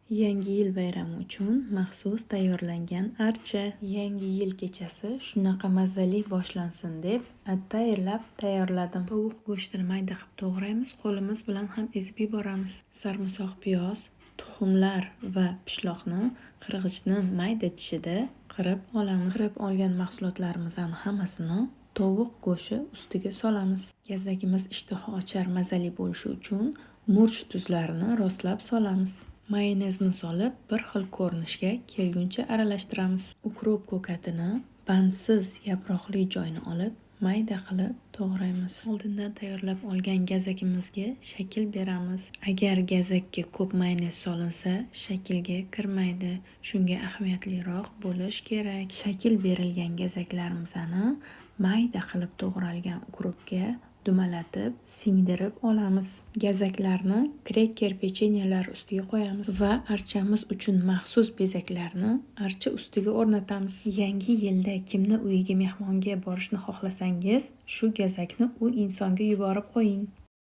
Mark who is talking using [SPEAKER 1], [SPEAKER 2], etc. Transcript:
[SPEAKER 1] Yangi yil bayrami uchun maxsus tayyorlangan archa. Yangi yil kechasi shunaqa mazali boshlansin deb attayinlab tayyorladim. Tovuq go'shtini mayda qilib to'g'raymiz, qo'limiz bilan ham ezib yuboramiz. Sarimsoq, piyoz, tuxumlar va pishloqni qirg'ichni mayda tishida qirib olamiz. Qirib olgan mahsulotlarimizning hammasini tovuq go'shti ustiga solamiz. Gazakimiz ishtaha ochar, mazali bo'lishi uchun murch tuzlarini rostlab solamiz. Mayonezni solib bir xil ko'rinishga kelguncha aralashtiramiz. Ukrop ko'katini bandsiz yaproqli joyini olib mayda qilib to'g'raymiz. Oldindan tayyorlab olgan gazakimizga shakl beramiz. Agar gazakka ko'p mayonez solinsa shaklga kirmaydi. Shunga ahamiyatliroq bo'lish kerak. Shakl berilgan gazaklarimizni mayda qilib to'g'ralgan ukrobga dumalatib singdirib olamiz. Gazaklarni kreker pechenyelar ustiga qo'yamiz va archamiz uchun maxsus bezaklarni archa ustiga o'rnatamiz. Yangi yilda kimni uyiga mehmonga borishni xohlasangiz, shu gazakni u insonga yuborib qo'ying.